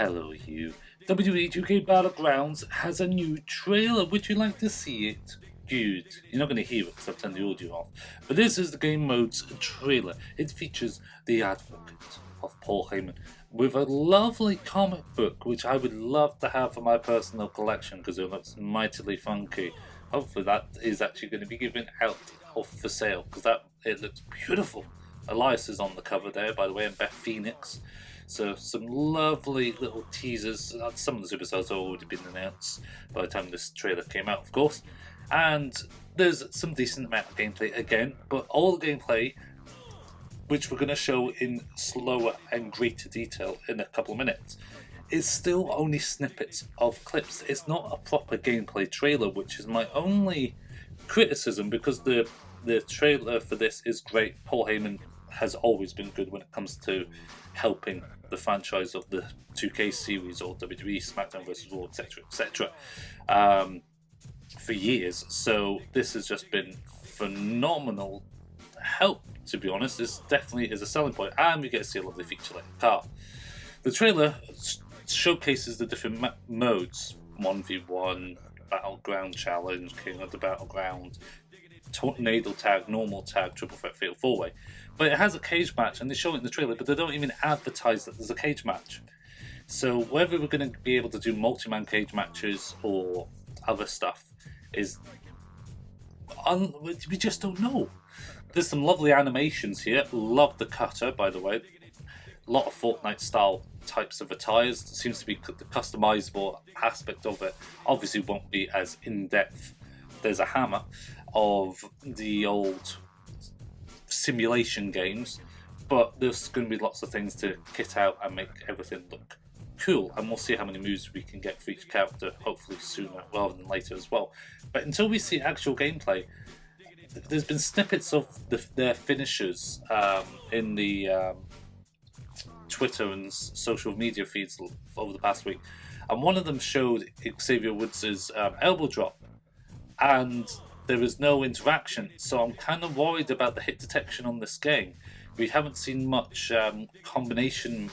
Hello you. WWE 2K Battlegrounds has a new trailer. Would you like to see it? Good. You're not going to hear it because I've turned the audio off. But this is the game mode's trailer. It features the advocate of Paul Heyman with a lovely comic book, which I would love to have for my personal collection because it looks mightily funky. Hopefully that is actually going to be given out for sale because it looks beautiful. Elias is on the cover there, by the way, and Beth Phoenix. So some lovely little teasers. Some of the superstars have already been announced by the time this trailer came out, of course. And there's some decent amount of gameplay again, but all the gameplay, which we're going to show in slower and greater detail in a couple of minutes, is still only snippets of clips. It's not a proper gameplay trailer, which is my only criticism, because the trailer for this is great. Paul Heyman has always been good when it comes to helping the franchise of the 2K series or WWE SmackDown vs. Raw, etc., etc. For years. So this has just been phenomenal help, to be honest. This definitely is a selling point, and we get to see a lovely feature like the car. The trailer showcases the different modes: 1v1, Battleground Challenge, King of the Battleground, Tornado Tag, Normal Tag, Triple Threat Fatal 4-Way. But it has a cage match, and they show it in the trailer, but they don't even advertise that there's a cage match. So whether we're going to be able to do multi-man cage matches or other stuff is we just don't know. There's some lovely animations here. Love the cutter, by the way. A lot of Fortnite style types of attires. It seems to be the customizable aspect of it. Obviously won't be as in-depth. There's a hammer of the old simulation games, but there's going to be lots of things to kit out and make everything look cool, and we'll see how many moves we can get for each character, hopefully sooner rather than later as well. But until we see actual gameplay, there's been snippets of their finishers in the Twitter and social media feeds over the past week, and one of them showed Xavier Woods' elbow drop, and there was no interaction, so I'm kind of worried about the hit detection on this game. We haven't seen much combination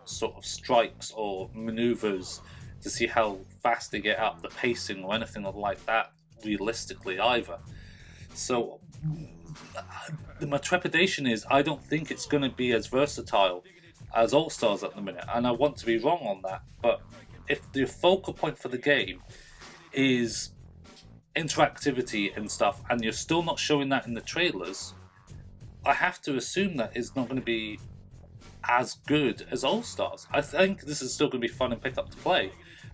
sort of strikes or maneuvers to see how fast they get up, the pacing or anything like that realistically either. So my trepidation is I don't think it's going to be as versatile as All Stars at the minute, and I want to be wrong on that. But if the focal point for the game is interactivity and stuff, and you're still not showing that in the trailers, I have to assume that it's not going to be as good as All Stars. I think this is still going to be fun and pick up to play,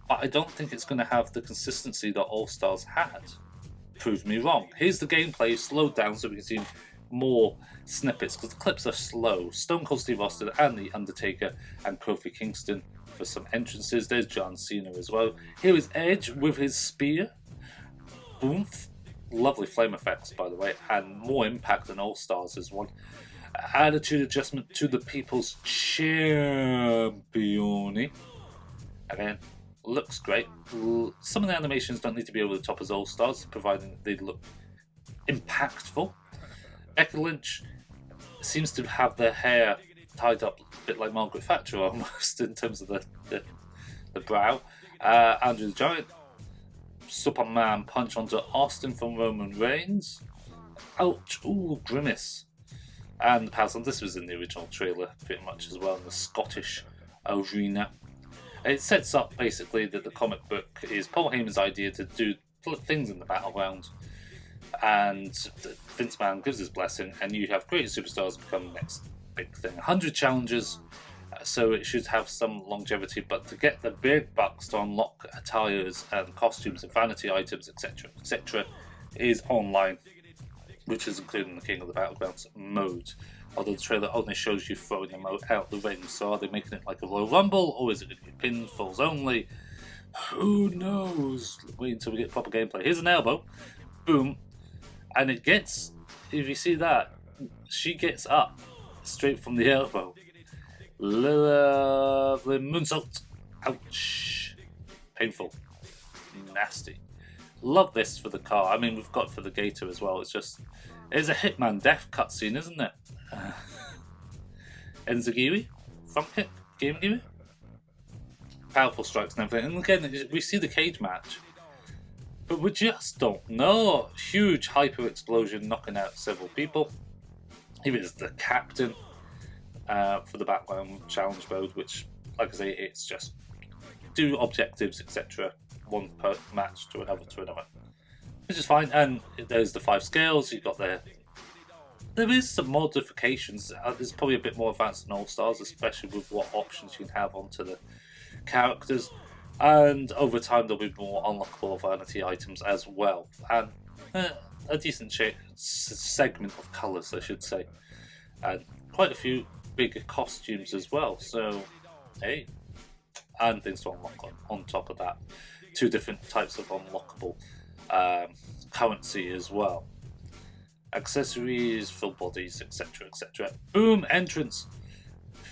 but I don't think it's going to have the consistency that All Stars had. Prove me wrong. Here's the gameplay slowed down so we can see more snippets, because the clips are slow. Stone Cold Steve Austin and The Undertaker and Kofi Kingston for some entrances. There's John Cena as well. Here is Edge with his spear. Boom. Lovely flame effects, by the way, and more impact than All Stars is one. Attitude adjustment to the People's Champion. Again, looks great. Some of the animations don't need to be over the top as All Stars, providing they look impactful. Becky Lynch seems to have their hair tied up a bit like Margaret Thatcher almost in terms of the brow. Andrew the Giant. Superman punch onto Austin from Roman Reigns. Ouch. Ooh, grimace. And the pass on. This was in the original trailer pretty much as well, in the Scottish arena. It sets up basically that the comic book is Paul Heyman's idea to do things in the Battleground, and Vince McMahon gives his blessing, and you have great superstars become the next big thing. 100 challenges, so it should have some longevity, but to get the big bucks to unlock attires and costumes and vanity items, etc., etc., is online, which is included in the King of the Battlegrounds mode. Although the trailer only shows you throwing them out the ring, so are they making it like a Royal Rumble, or is it going to be pinfalls only? Who knows? Wait until we get proper gameplay. Here's an elbow, boom, and it gets, if you see that, she gets up straight from the elbow. Lovely moonsault. Ouch. Painful. Nasty. Love this for the car. I mean, we've got for the Gator as well. It's a Hitman death cutscene, isn't it? Enzigiri? Front kick? Game Gear? powerful strikes and everything. And again, we see the cage match, but we just don't know. Huge hyper explosion knocking out several people. He is the captain for the Battleground Challenge mode, which, like I say, it's just do objectives, etc. One per match to another, which is fine. And there's the 5 scales. You've got there is some modifications. It's probably a bit more advanced than All Stars, especially with what options you can have onto the characters. And over time, there'll be more unlockable vanity items as well, and a decent segment of colours, I should say, and quite a few bigger costumes as well. So, hey, and things to unlock on top of that. 2 different types of unlockable currency as well. Accessories, full bodies, etc., etc. Boom! Entrance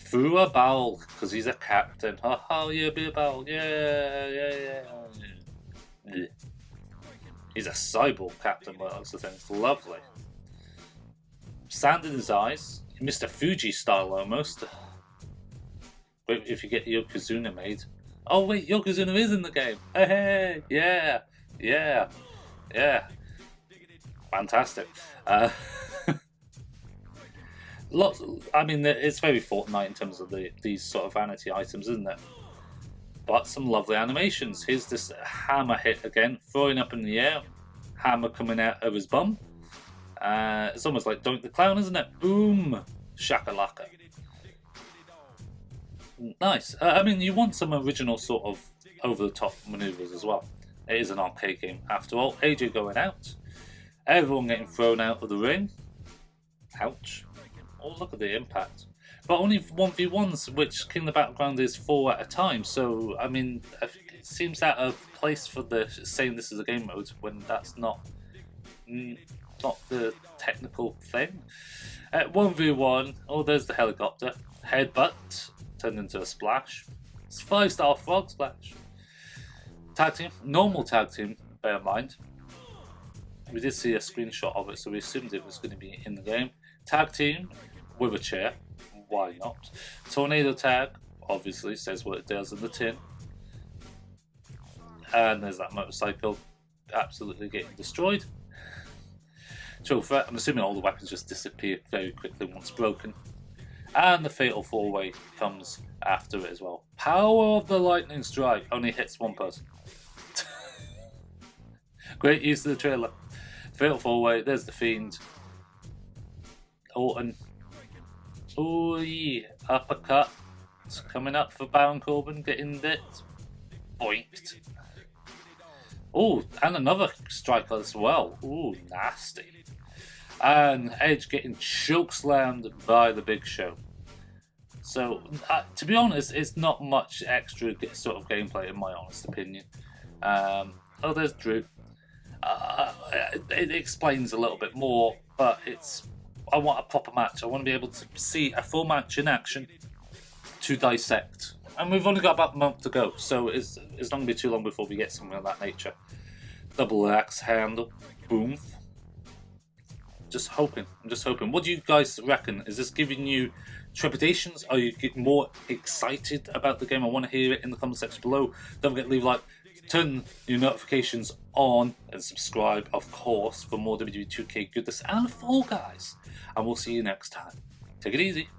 through a barrel because he's a captain. Oh yeah, be a barrel. Yeah. He's a cyborg captain. By the looks of things, lovely. Sand in his eyes, Mr. Fuji style almost. Wait, if you get Yokozuna made. Oh wait, Yokozuna is in the game. Hey, yeah. Fantastic. Lots. I mean, it's very Fortnite in terms of these sort of vanity items, isn't it? But some lovely animations. Here's this hammer hit again, throwing up in the air. Hammer coming out of his bum. It's almost like Doink the Clown, isn't it? Boom, shakalaka. Nice. I mean, you want some original sort of over-the-top maneuvers as well. It is an arcade game after all. AJ going out. Everyone getting thrown out of the ring. Ouch. Oh, look at the impact. But only 1v1s, which King of the Battleground is 4 at a time. So, I mean, it seems out of place for saying this is a game mode when that's not the technical thing. 1v1. Oh, there's the helicopter. Headbutt. Turned into a splash. It's 5-star frog splash. Tag team. Normal tag team, bear in mind. We did see a screenshot of it, so we assumed it was going to be in the game. Tag team with a chair. Why not? Tornado tag, obviously, says what it does in the tin. And there's that motorcycle absolutely getting destroyed. Trophy. I'm assuming all the weapons just disappear very quickly once broken. And the fatal 4-way comes after it as well. Power of the lightning strike only hits one person. Great use of the trailer. Fatal 4-way, there's the Fiend. Orton. Oh yeah, uppercut. It's coming up for Baron Corbin, getting it. Boinked. Oh, and another strike as well. Oh, nasty. And Edge getting chokeslammed by the Big Show. So, to be honest, it's not much extra sort of gameplay in my honest opinion. Oh, there's Drew. It explains a little bit more, but I want a proper match. I want to be able to see a full match in action to dissect. And we've only got about a month to go, so it's not going to be too long before we get something of that nature. Double axe handle. Boom. Just hoping. I'm just hoping. What do you guys reckon? Is this giving you trepidations? Are you getting more excited about the game? I want to hear it in the comment section below. Don't forget to leave a like. Turn your notifications on and subscribe, of course, for more WWE 2K goodness and Fall Guys. And we'll see you next time. Take it easy.